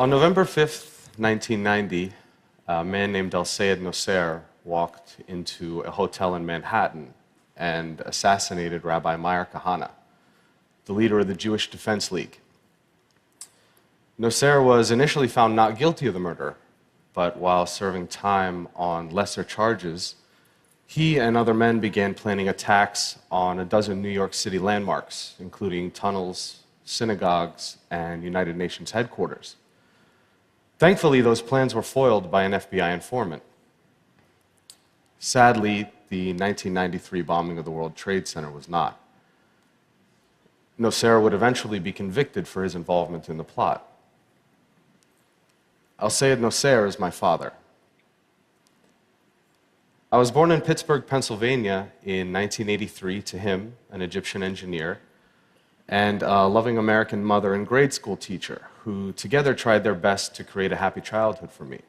On November 5th, 1990, a man named El-Sayed Nosair walked into a hotel in Manhattan and assassinated Rabbi Meir Kahane, the leader of the Jewish Defense League. Nosair was initially found not guilty of the murder, but while serving time on lesser charges, he and other men began planning attacks on a dozen New York City landmarks, including tunnels, synagogues, and United Nations headquarters. Thankfully, those plans were foiled by an FBI informant. Sadly, the 1993 bombing of the World Trade Center was not. Nosair would eventually be convicted for his involvement in the plot. El-Sayed Nosair is my father. I was born in Pittsburgh, Pennsylvania in 1983 to him, an Egyptian engineer, and a loving American mother and grade school teacher who together tried their best to create a happy childhood for me.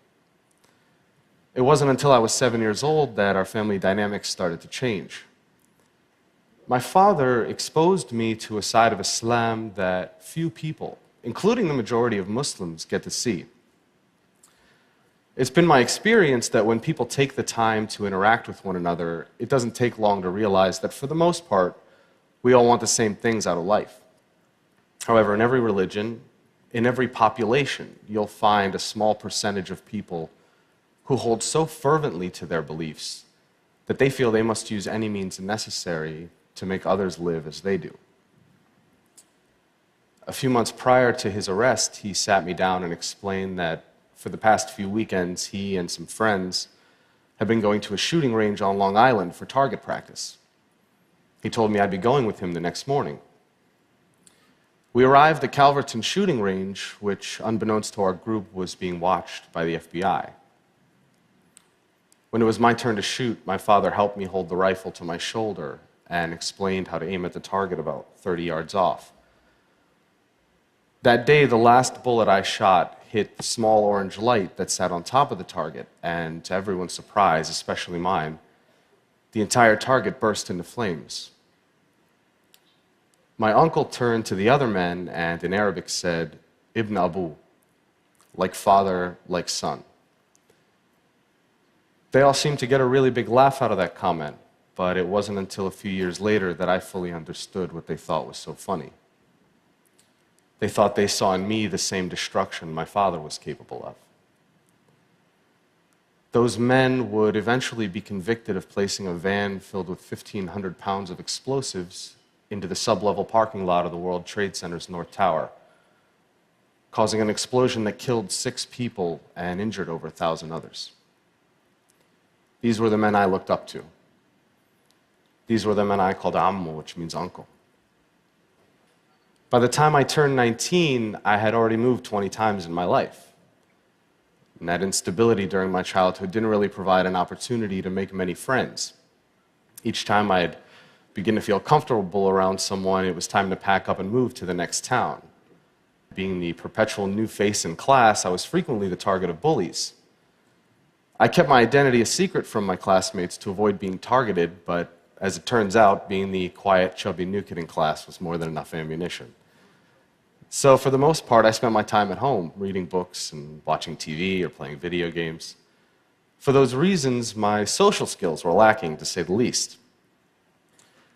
It wasn't until I was 7 years old that our family dynamics started to change. My father exposed me to a side of Islam that few people, including the majority of Muslims, get to see. It's been my experience that when people take the time to interact with one another, it doesn't take long to realize that for the most part, we all want the same things out of life. However, in every religion, in every population, you'll find a small percentage of people who hold so fervently to their beliefs that they feel they must use any means necessary to make others live as they do. A few months prior to his arrest, he sat me down and explained that for the past few weekends, he and some friends had been going to a shooting range on Long Island for target practice. He told me I'd be going with him the next morning. We arrived at Calverton shooting range, which, unbeknownst to our group, was being watched by the FBI. When it was my turn to shoot, my father helped me hold the rifle to my shoulder and explained how to aim at the target about 30 yards off. That day, the last bullet I shot hit the small orange light that sat on top of the target, and to everyone's surprise, especially mine, the entire target burst into flames. My uncle turned to the other men and in Arabic said, Ibn Abu, like father, like son. They all seemed to get a really big laugh out of that comment, but it wasn't until a few years later that I fully understood what they thought was so funny. They thought they saw in me the same destruction my father was capable of. Those men would eventually be convicted of placing a van filled with 1,500 pounds of explosives into the sub-level parking lot of the World Trade Center's North Tower, causing an explosion that killed 6 people and injured over 1,000 others. These were the men I looked up to. These were the men I called Ammu, which means uncle. By the time I turned 19, I had already moved 20 times in my life. And that instability during my childhood didn't really provide an opportunity to make many friends. Each time I'd begin to feel comfortable around someone, it was time to pack up and move to the next town. Being the perpetual new face in class, I was frequently the target of bullies. I kept my identity a secret from my classmates to avoid being targeted, but as it turns out, being the quiet, chubby new kid in class was more than enough ammunition. So for the most part, I spent my time at home, reading books and watching TV or playing video games. For those reasons, my social skills were lacking, to say the least.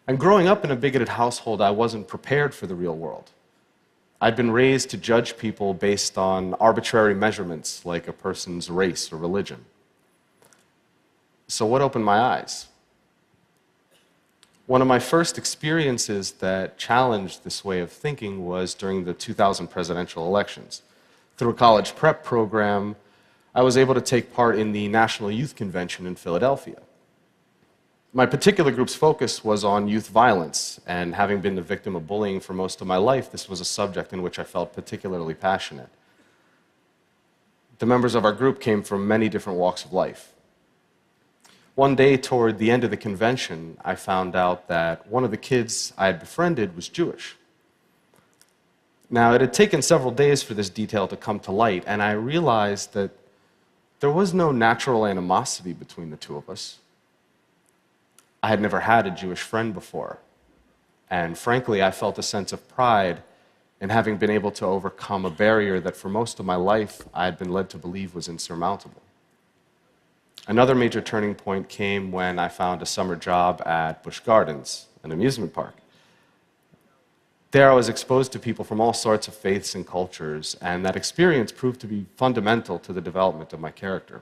And growing up in a bigoted household, I wasn't prepared for the real world. I'd been raised to judge people based on arbitrary measurements like a person's race or religion. So what opened my eyes? One of my first experiences that challenged this way of thinking was during the 2000 presidential elections. Through a college prep program, I was able to take part in the National Youth Convention in Philadelphia. My particular group's focus was on youth violence, and having been the victim of bullying for most of my life, this was a subject in which I felt particularly passionate. The members of our group came from many different walks of life. One day, toward the end of the convention, I found out that one of the kids I had befriended was Jewish. Now, it had taken several days for this detail to come to light, and I realized that there was no natural animosity between the two of us. I had never had a Jewish friend before, and frankly, I felt a sense of pride and having been able to overcome a barrier that for most of my life I had been led to believe was insurmountable. Another major turning point came when I found a summer job at Busch Gardens, an amusement park. There I was exposed to people from all sorts of faiths and cultures, and that experience proved to be fundamental to the development of my character.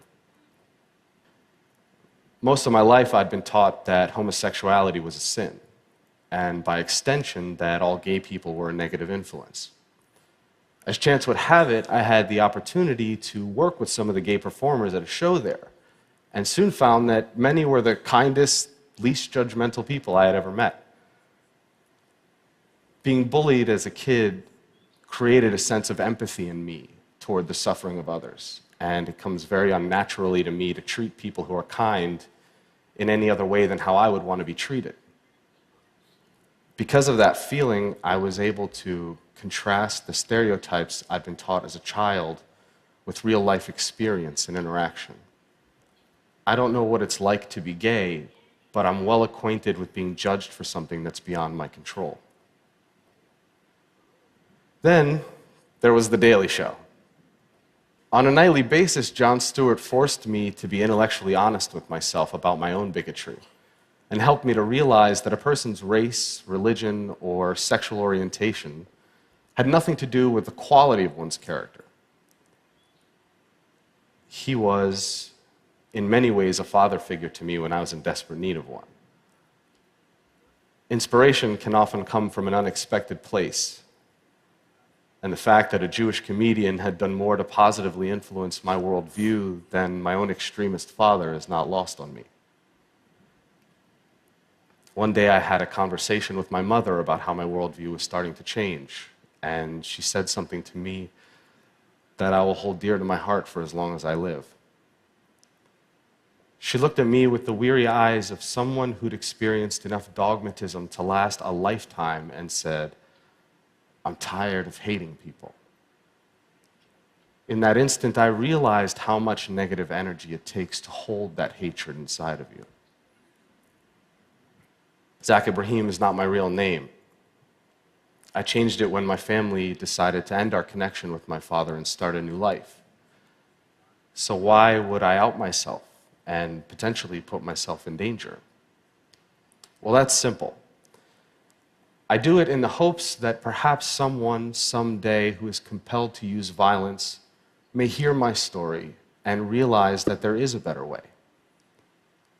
Most of my life I'd been taught that homosexuality was a sin, and by extension that all gay people were a negative influence. As chance would have it, I had the opportunity to work with some of the gay performers at a show there, and soon found that many were the kindest, least judgmental people I had ever met. Being bullied as a kid created a sense of empathy in me toward the suffering of others, and it comes very unnaturally to me to treat people who are kind in any other way than how I would want to be treated. Because of that feeling, I was able to contrast the stereotypes I'd been taught as a child with real-life experience and interaction. I don't know what it's like to be gay, but I'm well acquainted with being judged for something that's beyond my control. Then there was The Daily Show. On a nightly basis, Jon Stewart forced me to be intellectually honest with myself about my own bigotry and helped me to realize that a person's race, religion, or sexual orientation had nothing to do with the quality of one's character. He was, in many ways, a father figure to me when I was in desperate need of one. Inspiration can often come from an unexpected place, and the fact that a Jewish comedian had done more to positively influence my worldview than my own extremist father is not lost on me. One day I had a conversation with my mother about how my worldview was starting to change, and she said something to me that I will hold dear to my heart for as long as I live. She looked at me with the weary eyes of someone who'd experienced enough dogmatism to last a lifetime and said, "I'm tired of hating people." In that instant, I realized how much negative energy it takes to hold that hatred inside of you. Zach Ibrahim is not my real name. I changed it when my family decided to end our connection with my father and start a new life. So why would I out myself and potentially put myself in danger? Well, that's simple. I do it in the hopes that perhaps someone someday who is compelled to use violence may hear my story and realize that there is a better way.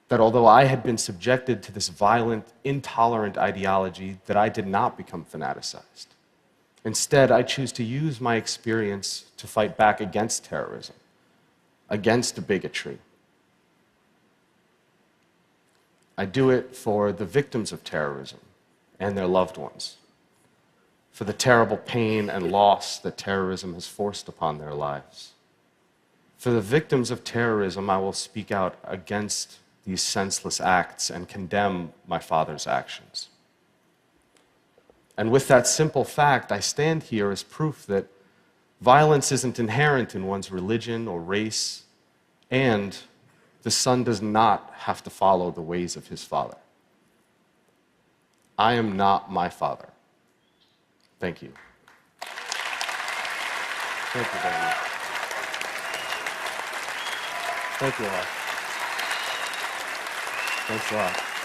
That although I had been subjected to this violent, intolerant ideology, that I did not become fanaticized. Instead, I choose to use my experience to fight back against terrorism, against bigotry. I do it for the victims of terrorism and their loved ones, for the terrible pain and loss that terrorism has forced upon their lives. For the victims of terrorism, I will speak out against these senseless acts and condemn my father's actions. And with that simple fact, I stand here as proof that violence isn't inherent in one's religion or race, and the son does not have to follow the ways of his father. I am not my father. Thank you. Thank you very much. Thank you all. Thanks a lot.